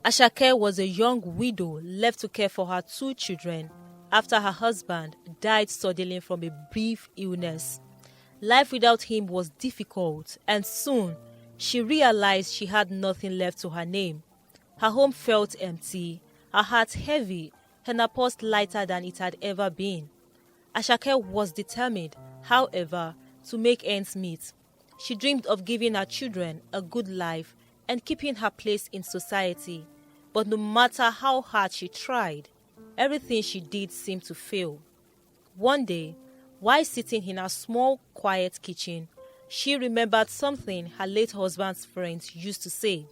Asake was a young widow left to care for her two children after her husband died suddenly from a brief illness. Life without him was difficult, and soon she realized she had nothing left to her name. Her home felt empty, her heart heavy, and her purse lighter than it had ever been. Asake was determined, however, to make ends meet. She dreamed of giving her children a good life and keeping her place in society. But no matter how hard she tried, everything she did seemed to fail. One day, while sitting in her small, quiet kitchen, she remembered something her late husband's friends used to say.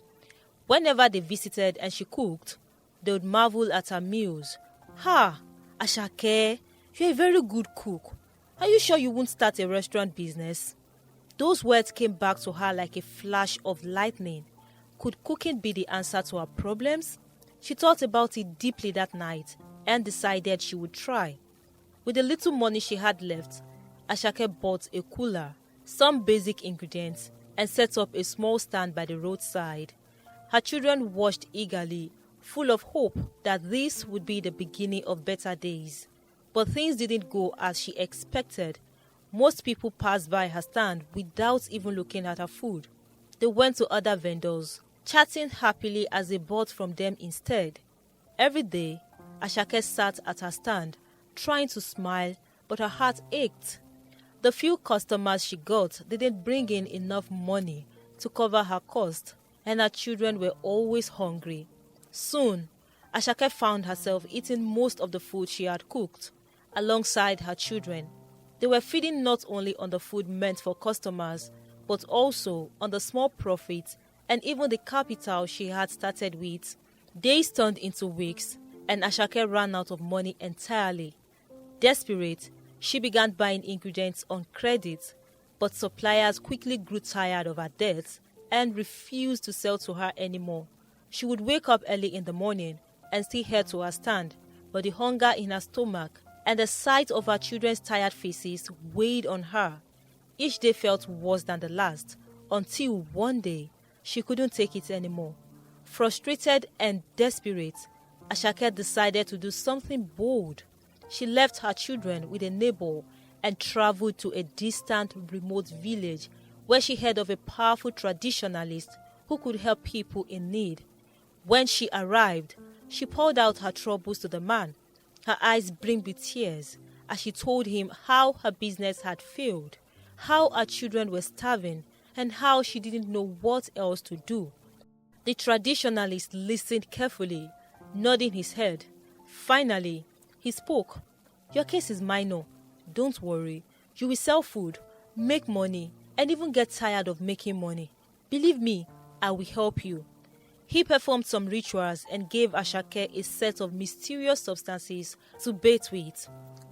Whenever they visited and she cooked, they would marvel at her meals. "Ha, Asake, you're a very good cook. Are you sure you won't start a restaurant business?" Those words came back to her like a flash of lightning. Could cooking be the answer to her problems? She thought about it deeply that night and decided she would try. With the little money she had left, Asake bought a cooler, some basic ingredients, and set up a small stand by the roadside. Her children watched eagerly, full of hope that this would be the beginning of better days. But things didn't go as she expected. Most people passed by her stand without even looking at her food. They went to other vendors, chatting happily as they bought from them instead. Every day, Asake sat at her stand, trying to smile, but her heart ached. The few customers she got didn't bring in enough money to cover her cost, and her children were always hungry. Soon, Asake found herself eating most of the food she had cooked, alongside her children. They were feeding not only on the food meant for customers, but also on the small profits and even the capital she had started with. Days turned into weeks, and Asake ran out of money entirely. Desperate, she began buying ingredients on credit, but suppliers quickly grew tired of her debts and refused to sell to her anymore. She would wake up early in the morning and still head to her stand, but the hunger in her stomach and the sight of her children's tired faces weighed on her. Each day felt worse than the last, until one day she couldn't take it anymore. Frustrated and desperate, Asake decided to do something bold. She left her children with a neighbor and traveled to a distant, remote village where she heard of a powerful traditionalist who could help people in need. When she arrived, she poured out her troubles to the man, her eyes brimmed with tears, as she told him how her business had failed, how her children were starving, and how she didn't know what else to do. The traditionalist listened carefully, nodding his head. Finally, he spoke. "Your case is minor. Don't worry. You will sell food, make money, and even get tired of making money. Believe me, I will help you." He performed some rituals and gave Asake a set of mysterious substances to bathe with.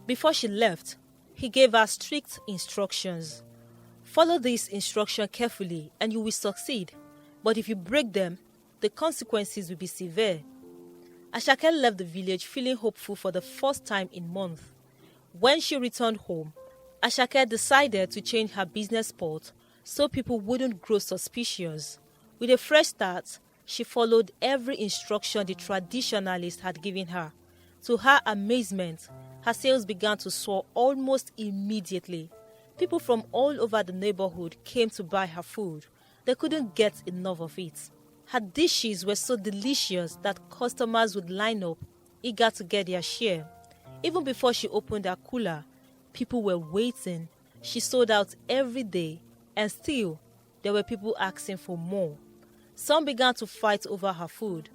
Before she left, he gave her strict instructions. "Follow this instruction carefully and you will succeed. But if you break them, the consequences will be severe." Asake left the village feeling hopeful for the first time in months. When she returned home, Asake decided to change her business spot so people wouldn't grow suspicious. With a fresh start, she followed every instruction the traditionalist had given her. To her amazement, her sales began to soar almost immediately. People from all over the neighborhood came to buy her food. They couldn't get enough of it. Her dishes were so delicious that customers would line up, eager to get their share. Even before she opened her cooler, people were waiting. She sold out every day, and still, there were people asking for more. Some began to fight over her food,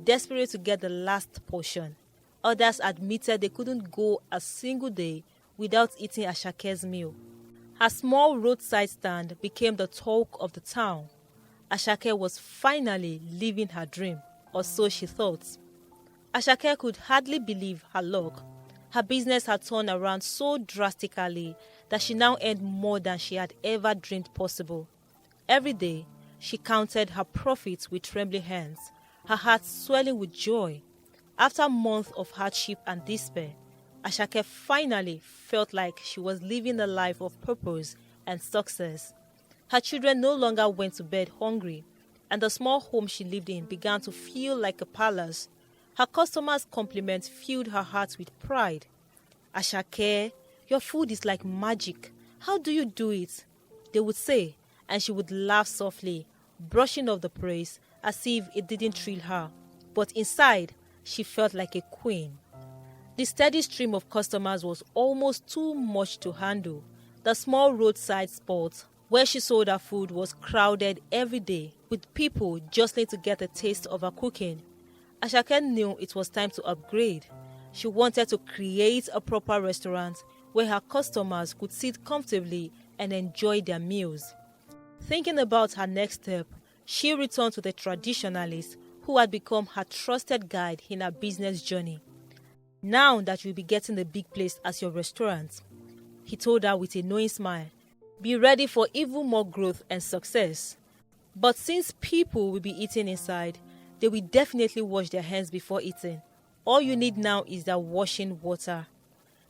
desperate to get the last portion. Others admitted they couldn't go a single day without eating Asake's meal. Her small roadside stand became the talk of the town. Asake was finally living her dream, or so she thought. Asake could hardly believe her luck. Her business had turned around so drastically that she now earned more than she had ever dreamed possible. Every day, she counted her profits with trembling hands, her heart swelling with joy. After months of hardship and despair, Asake finally felt like she was living a life of purpose and success. Her children no longer went to bed hungry. and the small home she lived in began to feel like a palace. Her customers' compliments filled her heart with pride. "Asake, your food is like magic. How do you do it?" they would say, and she would laugh softly, brushing off the praise as if it didn't thrill her. But inside, she felt like a queen. The steady stream of customers was almost too much to handle. The small roadside spot where she sold her food was crowded every day, with people jostling to get a taste of her cooking. Asake knew it was time to upgrade. She wanted to create a proper restaurant where her customers could sit comfortably and enjoy their meals. Thinking about her next step, she returned to the traditionalist who had become her trusted guide in her business journey. "Now that you'll be getting a big place as your restaurant," he told her with a knowing smile, "be ready for even more growth and success. But since people will be eating inside, they will definitely wash their hands before eating. All you need now is the washing water."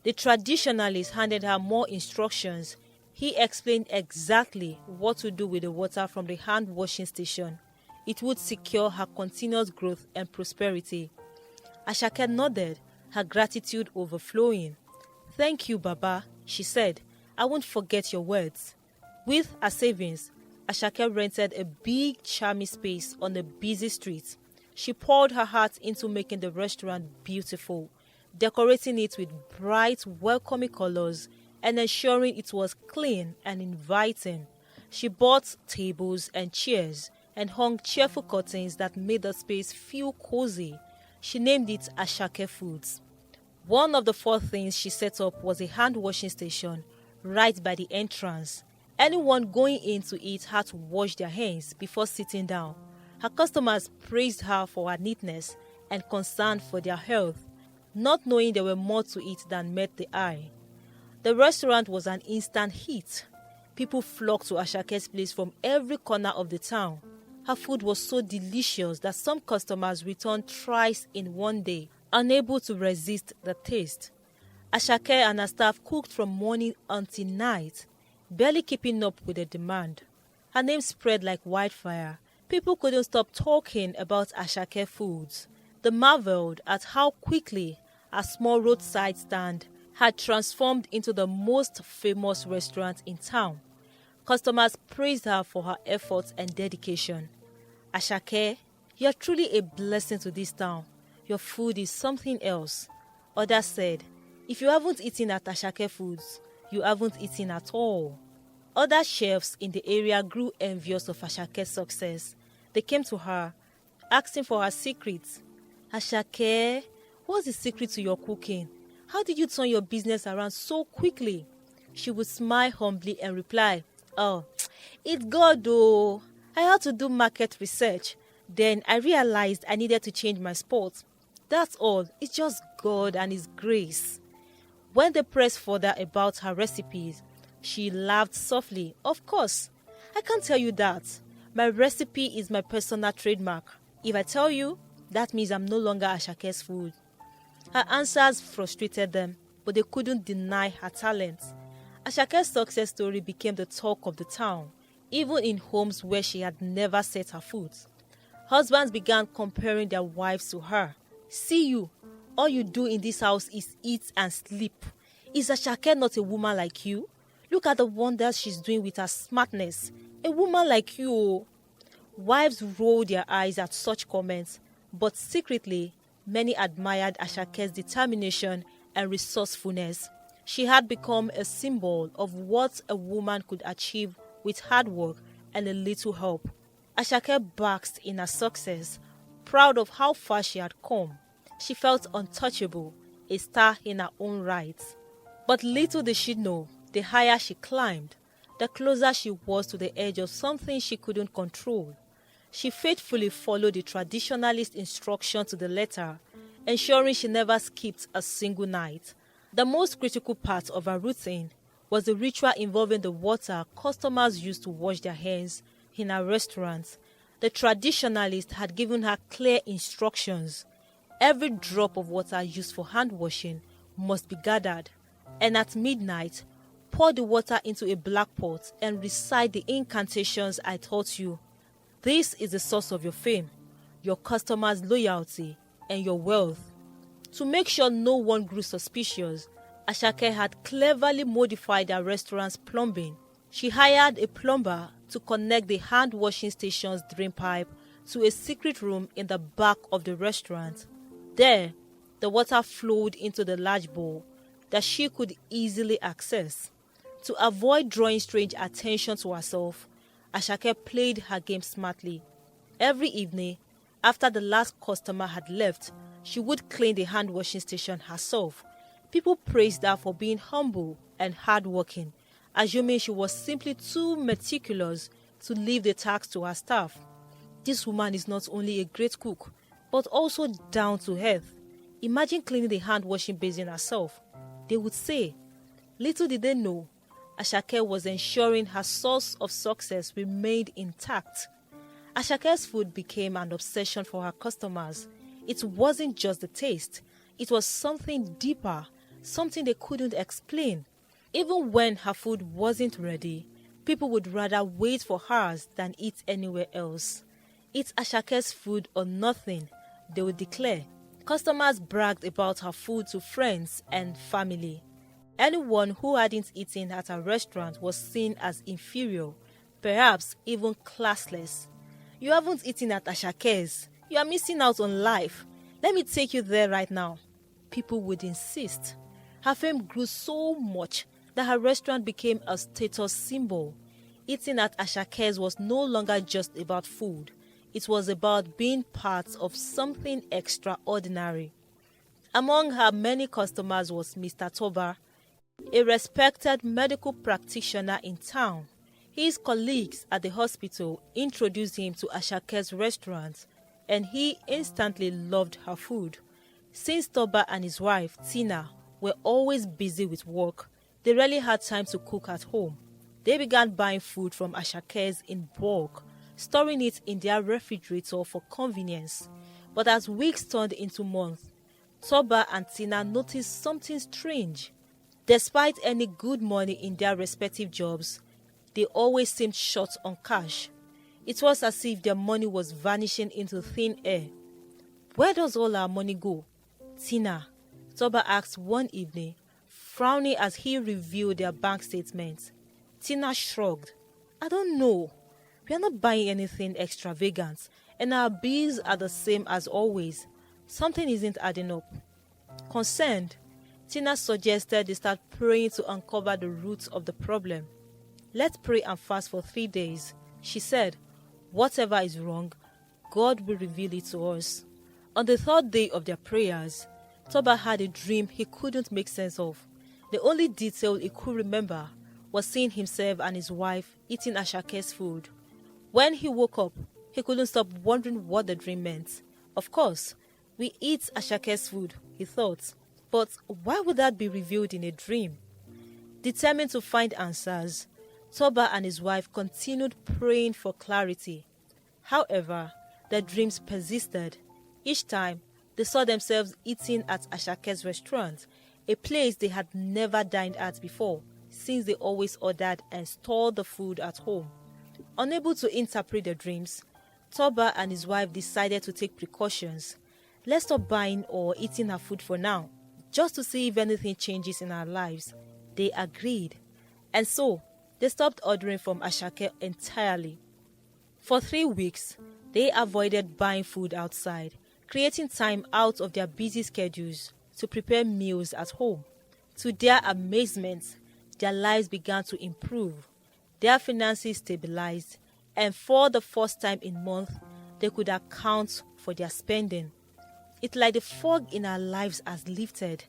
The traditionalist handed her more instructions. He explained exactly what to do with the water from the hand washing station. It would secure her continuous growth and prosperity. Asake nodded, her gratitude overflowing. "Thank you, Baba," she said. "I won't forget your words." With her savings, Asake rented a big, charming space on a busy street. She poured her heart into making the restaurant beautiful, decorating it with bright, welcoming colors and ensuring it was clean and inviting. She bought tables and chairs and hung cheerful curtains that made the space feel cozy. She named it Asake Foods. One of the 4 things she set up was a hand washing station right by the entrance. Anyone going in to eat had to wash their hands before sitting down. Her customers praised her for her neatness and concern for their health, not knowing there were more to it than met the eye. The restaurant was an instant hit. People flocked to Ashake's place from every corner of the town. Her food was so delicious that some customers returned thrice in one day, unable to resist the taste. Asake and her staff cooked from morning until night, barely keeping up with the demand. Her name spread like wildfire. People couldn't stop talking about Asake Foods. They marveled at how quickly a small roadside stand had transformed into the most famous restaurant in town. Customers praised her for her efforts and dedication. "Asake, you're truly a blessing to this town. Your food is something else." Others said, "If you haven't eaten at Asake Foods, you haven't eaten at all." Other chefs in the area grew envious of Ashake's success. They came to her, asking for her secrets. "Asake, what's the secret to your cooking? How did you turn your business around so quickly?" She would smile humbly and reply, "Oh, it's God though. I had to do market research. Then I realized I needed to change my spot. That's all. It's just God and His grace." When they pressed further about her recipes, she laughed softly. "Of course, I can't tell you that. My recipe is my personal trademark. If I tell you, that means I'm no longer Ashake's food." Her answers frustrated them, but they couldn't deny her talent. Ashake's success story became the talk of the town, even in homes where she had never set her foot. Husbands began comparing their wives to her. "See you, all you do in this house is eat and sleep. Is Asake not a woman like you? Look at the wonders she's doing with her smartness. A woman like you." Oh." Wives rolled their eyes at such comments, but secretly, many admired Ashake's determination and resourcefulness. She had become a symbol of what a woman could achieve with hard work and a little help. Asake basked in her success, proud of how far she had come. She felt untouchable, a star in her own right. But little did she know, the higher she climbed, the closer she was to the edge of something she couldn't control. She faithfully followed the traditionalist instruction to the letter, ensuring she never skipped a single night. The most critical part of her routine was the ritual involving the water customers used to wash their hands in her restaurant. The traditionalist had given her clear instructions. Every drop of water used for hand washing must be gathered, and at midnight, pour the water into a black pot and recite the incantations I taught you. This is the source of your fame, your customers' loyalty, and your wealth. To make sure no one grew suspicious, Asake had cleverly modified her restaurant's plumbing. She hired a plumber to connect the hand-washing station's drain pipe to a secret room in the back of the restaurant. There, the water flowed into the large bowl that she could easily access. To avoid drawing strange attention to herself, Asake played her game smartly. Every evening, after the last customer had left, she would clean the hand-washing station herself. People praised her for being humble and hardworking, assuming she was simply too meticulous to leave the task to her staff. This woman is not only a great cook, but also down to earth. Imagine cleaning the hand-washing basin herself. They would say. Little did they know, Asake was ensuring her source of success remained intact. Ashake's food became an obsession for her customers. It wasn't just the taste, it was something deeper, something they couldn't explain. Even when her food wasn't ready, people would rather wait for hers than eat anywhere else. It's Ashake's food or nothing, they would declare. Customers bragged about her food to friends and family. Anyone who hadn't eaten at her restaurant was seen as inferior, perhaps even classless. You haven't eaten at Ashake's. You are missing out on life. Let me take you there right now. People would insist. Her fame grew so much that her restaurant became a status symbol. Eating at Ashake's was no longer just about food. It was about being part of something extraordinary. Among her many customers was Mr. Toba, a respected medical practitioner in town. His colleagues at the hospital introduced him to Ashake's restaurant, and he instantly loved her food. Since Toba and his wife, Tina, were always busy with work, they rarely had time to cook at home. They began buying food from Ashake's in bulk, storing it in their refrigerator for convenience. But as weeks turned into months, Toba and Tina noticed something strange. Despite any good money in their respective jobs, they always seemed short on cash. It was as if their money was vanishing into thin air. Where does all our money go? Tina, Toba asked one evening, frowning as he reviewed their bank statements. Tina shrugged. I don't know. We are not buying anything extravagant, and our bills are the same as always. Something isn't adding up. Concerned, Tina suggested they start praying to uncover the roots of the problem. Let's pray and fast for 3 days, she said. Whatever is wrong, God will reveal it to us. On the third day of their prayers, Toba had a dream he couldn't make sense of. The only detail he could remember was seeing himself and his wife eating Ashake's food. When he woke up, he couldn't stop wondering what the dream meant. Of course, we eat Ashake's food, he thought. But why would that be revealed in a dream? Determined to find answers, Toba and his wife continued praying for clarity. However, their dreams persisted. Each time, they saw themselves eating at Ashake's restaurant, a place they had never dined at before, since they always ordered and stored the food at home. Unable to interpret their dreams, Toba and his wife decided to take precautions. Let's stop buying or eating her food for now, just to see if anything changes in our lives. They agreed. And so, they stopped ordering from Asake entirely. For 3 weeks, they avoided buying food outside, creating time out of their busy schedules to prepare meals at home. To their amazement, their lives began to improve. Their finances stabilized, and for the first time in months, they could account for their spending. It's like the fog in our lives has lifted,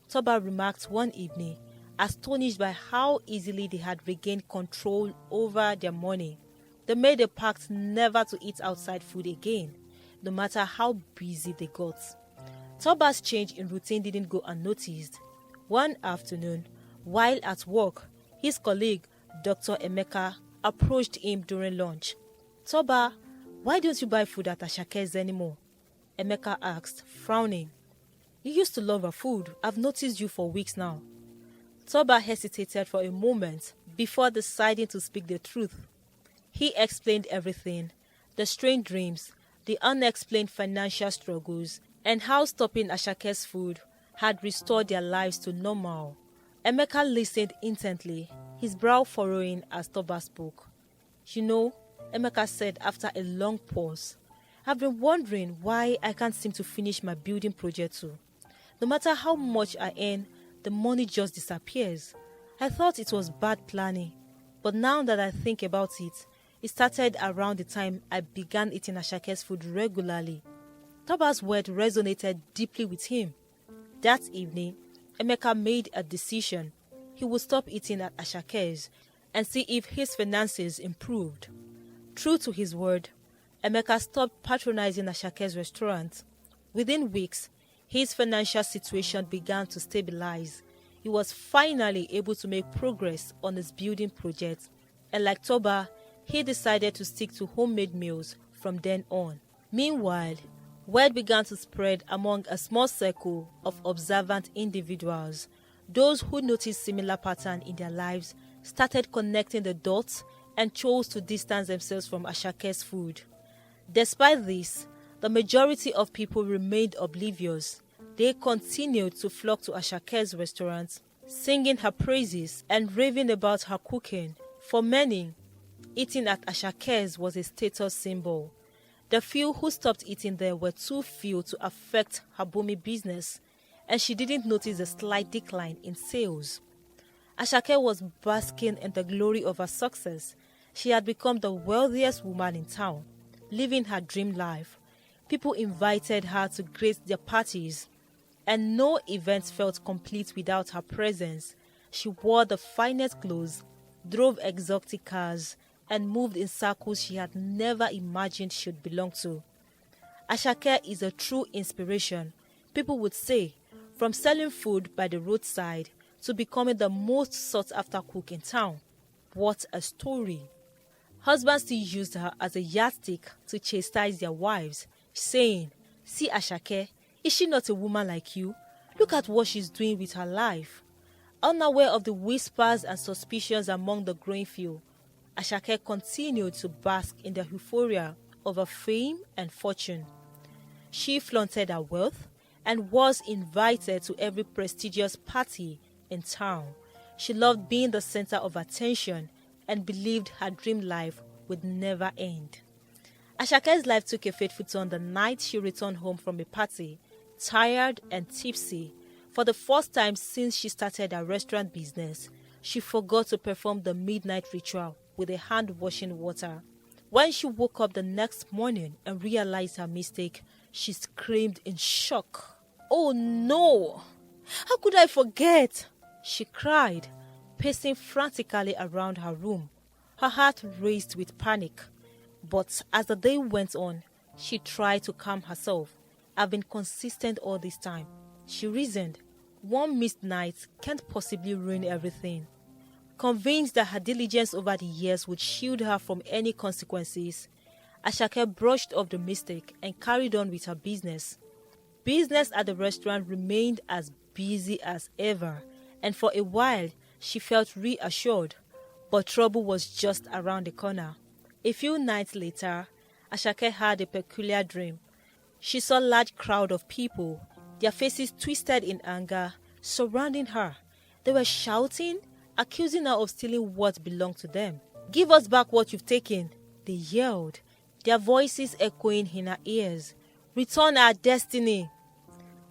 Toba remarked one evening, astonished by how easily they had regained control over their money. They made a pact never to eat outside food again, no matter how busy they got. Toba's change in routine didn't go unnoticed. One afternoon, while at work, his colleague, Dr. Emeka, approached him during lunch. Toba, why don't you buy food at Ashake's anymore? Emeka asked, frowning. You used to love her food. I've noticed you for weeks now. Toba hesitated for a moment before deciding to speak the truth. He explained everything, the strange dreams, the unexplained financial struggles, and how stopping Asake's food had restored their lives to normal. Emeka listened intently, his brow furrowing as Toba spoke. "You know," Emeka said after a long pause, "I've been wondering why I can't seem to finish my building project too. No matter how much I earn, the money just disappears. I thought it was bad planning, but now that I think about it, it started around the time I began eating Asake's food regularly." Toba's word resonated deeply with him. That evening, Emeka made a decision. He would stop eating at Asake's and see if his finances improved. True to his word, Emeka stopped patronizing Asake's restaurant. Within weeks, his financial situation began to stabilize. He was finally able to make progress on his building project, and like Toba, he decided to stick to homemade meals from then on. Meanwhile, word began to spread among a small circle of observant individuals. Those who noticed similar patterns in their lives started connecting the dots and chose to distance themselves from Asake's food. Despite this, the majority of people remained oblivious. They continued to flock to Asake's restaurant, singing her praises and raving about her cooking. For many, eating at Asake's was a status symbol. The few who stopped eating there were too few to affect her booming business, and she didn't notice a slight decline in sales. Asake was basking in the glory of her success. She had become the wealthiest woman in town, living her dream life. People invited her to grace their parties, and no event felt complete without her presence. She wore the finest clothes, drove exotic cars, and moved in circles she had never imagined she'd belong to. Asake is a true inspiration. People would say, from selling food by the roadside to becoming the most sought-after cook in town. What a story. Husbands still used her as a yardstick to chastise their wives, saying, "See Asake, is she not a woman like you? Look at what she's doing with her life." Unaware of the whispers and suspicions among the growing few, Asake continued to bask in the euphoria of her fame and fortune. She flaunted her wealth and was invited to every prestigious party in town. She loved being the center of attention and believed her dream life would never end. Asake's life took a fateful turn the night she returned home from a party, tired and tipsy. For the first time since she started her restaurant business, she forgot to perform the midnight ritual with a hand-washing water. When she woke up the next morning and realized her mistake, she screamed in shock. "Oh no! How could I forget?" she cried, pacing frantically around her room. Her heart raced with panic. But as the day went on, she tried to calm herself. "I've been consistent all this time," she reasoned. "One missed night can't possibly ruin everything." Convinced that her diligence over the years would shield her from any consequences, Asake brushed off the mistake and carried on with her business. Business at the restaurant remained as busy as ever, and for a while she felt reassured. But trouble was just around the corner. A few nights later, Asake had a peculiar dream. She saw a large crowd of people, their faces twisted in anger, surrounding her. They were shouting, accusing her of stealing what belonged to them. "Give us back what you've taken," they yelled, their voices echoing in her ears. "Return our destiny."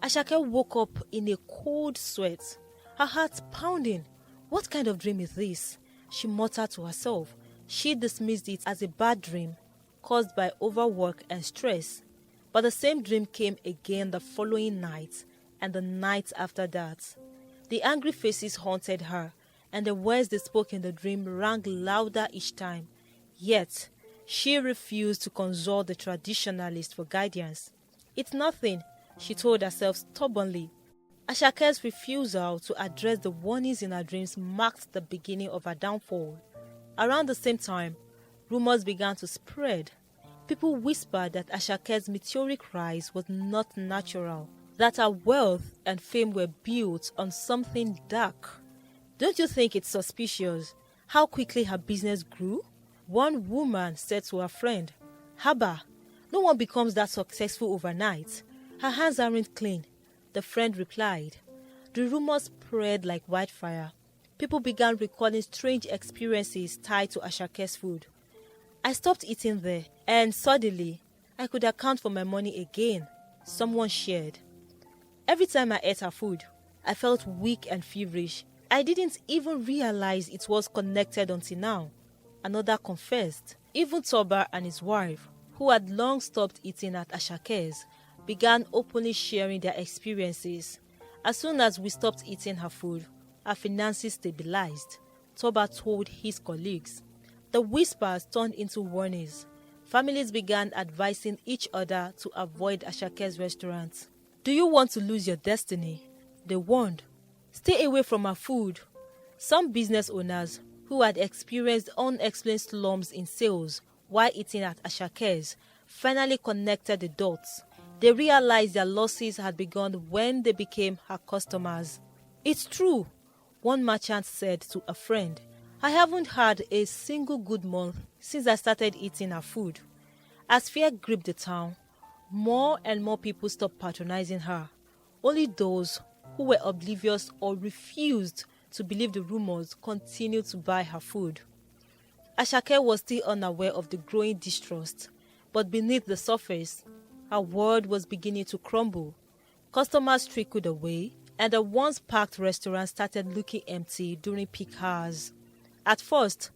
Asake woke up in a cold sweat, her heart pounding. What kind of dream is this? She muttered to herself. She dismissed it as a bad dream caused by overwork and stress. But the same dream came again the following night and the night after that. The angry faces haunted her, and the words they spoke in the dream rang louder each time. Yet, she refused to consult the traditionalist for guidance. "It's nothing," she told herself stubbornly. Asake's refusal to address the warnings in her dreams marked the beginning of her downfall. Around the same time, rumors began to spread. People whispered that Asake's meteoric rise was not natural, that her wealth and fame were built on something dark. "Don't you think it's suspicious how quickly her business grew?" one woman said to her friend. Haba, no one becomes that successful overnight. Her hands aren't clean, the friend replied. The rumors spread like wildfire. People began recalling strange experiences tied to Asake's food. I stopped eating there, and suddenly, I could account for my money again, someone shared. Every time I ate her food, I felt weak and feverish. I didn't even realize it was connected until now, another confessed. Even Toba and his wife, who had long stopped eating at Asake's, began openly sharing their experiences. As soon as we stopped eating her food, our finances stabilized, Toba told his colleagues. The whispers turned into warnings. Families began advising each other to avoid Asake's restaurants. Do you want to lose your destiny? They warned. Stay away from her food. Some business owners who had experienced unexplained slumps in sales while eating at Asake's finally connected the dots. They realized their losses had begun when they became her customers. It's true, one merchant said to a friend. I haven't had a single good month since I started eating her food. As fear gripped the town, more and more people stopped patronizing her. Only those who were oblivious or refused to believe the rumors continued to buy her food. Asake was still unaware of the growing distrust, but beneath the surface, her world was beginning to crumble. Customers trickled away, and the once packed restaurant started looking empty during peak hours. At first,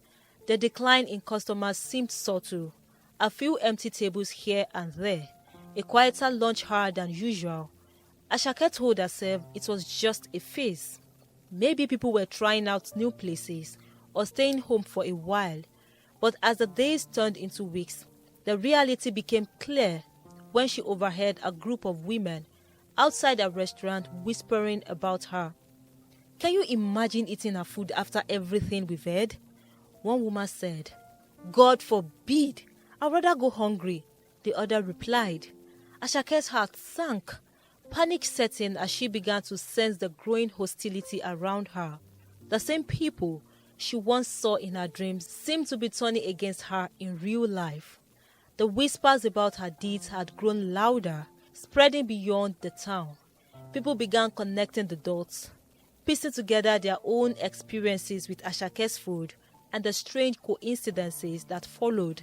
the decline in customers seemed subtle. A few empty tables here and there, a quieter lunch hour than usual. Asake told herself it was just a phase. Maybe people were trying out new places or staying home for a while. But as the days turned into weeks, the reality became clear when she overheard a group of women outside a restaurant whispering about her. Can you imagine eating her food after everything we've heard? One woman said. God forbid! I'd rather go hungry, the other replied. Asake's heart sank. Panic set in as she began to sense the growing hostility around her. The same people she once saw in her dreams seemed to be turning against her in real life. The whispers about her deeds had grown louder, spreading beyond the town. People began connecting the dots, piecing together their own experiences with Asake's food and the strange coincidences that followed.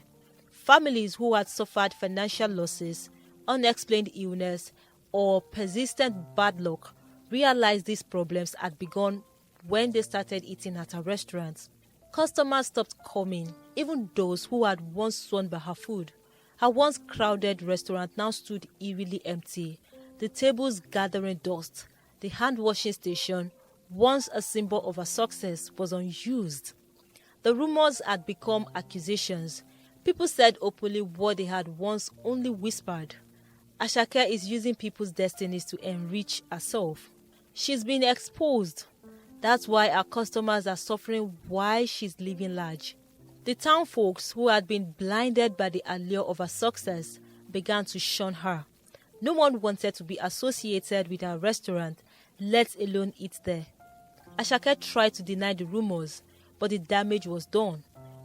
Families who had suffered financial losses, unexplained illness, or persistent bad luck realized these problems had begun when they started eating at her restaurants. Customers stopped coming, even those who had once sworn by her food. Her once crowded restaurant now stood eerily empty, the tables gathering dust. The hand-washing station, once a symbol of her success, was unused. The rumors had become accusations. People said openly what they had once only whispered. Asake is using people's destinies to enrich herself. She's been exposed. That's why our customers are suffering while she's living large. The town folks who had been blinded by the allure of her success began to shun her. No one wanted to be associated with her restaurant, let alone eat there. Asake tried to deny the rumors, but the damage was done.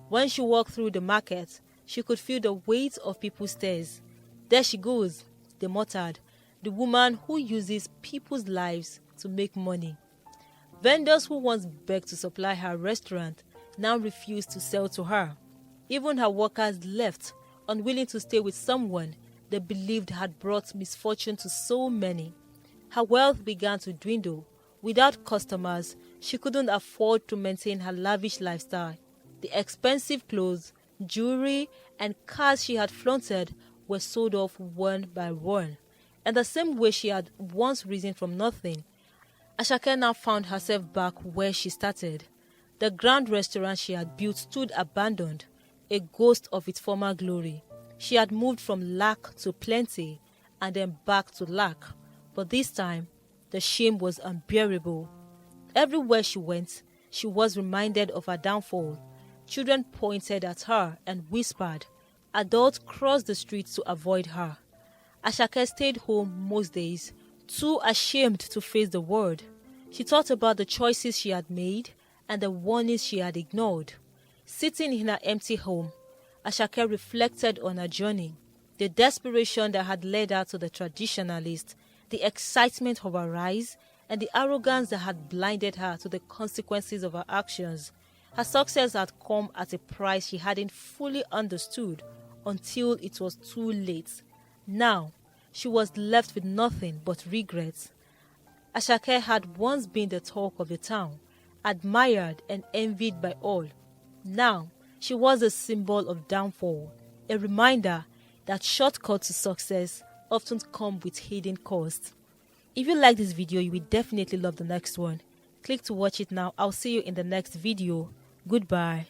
When she walked through the market, she could feel the weight of people's stares. There she goes, they muttered, the woman who uses people's lives to make money. Vendors who once begged to supply her restaurant now refused to sell to her. Even her workers left, unwilling to stay with someone they believed had brought misfortune to so many. Her wealth began to dwindle. Without customers, she couldn't afford to maintain her lavish lifestyle. The expensive clothes, jewelry, and cars she had flaunted were sold off one by one. And the same way she had once risen from nothing, Asake now found herself back where she started. The grand restaurant she had built stood abandoned, a ghost of its former glory. She had moved from lack to plenty and then back to lack. But this time, the shame was unbearable. Everywhere she went, she was reminded of her downfall. Children pointed at her and whispered. Adults crossed the street to avoid her. Asake stayed home most days, too ashamed to face the world. She thought about the choices she had made and the warnings she had ignored. Sitting in her empty home, Asake reflected on her journey, the desperation that had led her to the traditionalist, the excitement of her rise, and the arrogance that had blinded her to the consequences of her actions. Her success had come at a price she hadn't fully understood until it was too late. Now, she was left with nothing but regrets. Asake had once been the talk of the town, admired and envied by all. Now, she was a symbol of downfall, a reminder that shortcuts to success often come with hidden costs. If you like this video, you will definitely love the next one. Click to watch it now. I'll see you in the next video. Goodbye.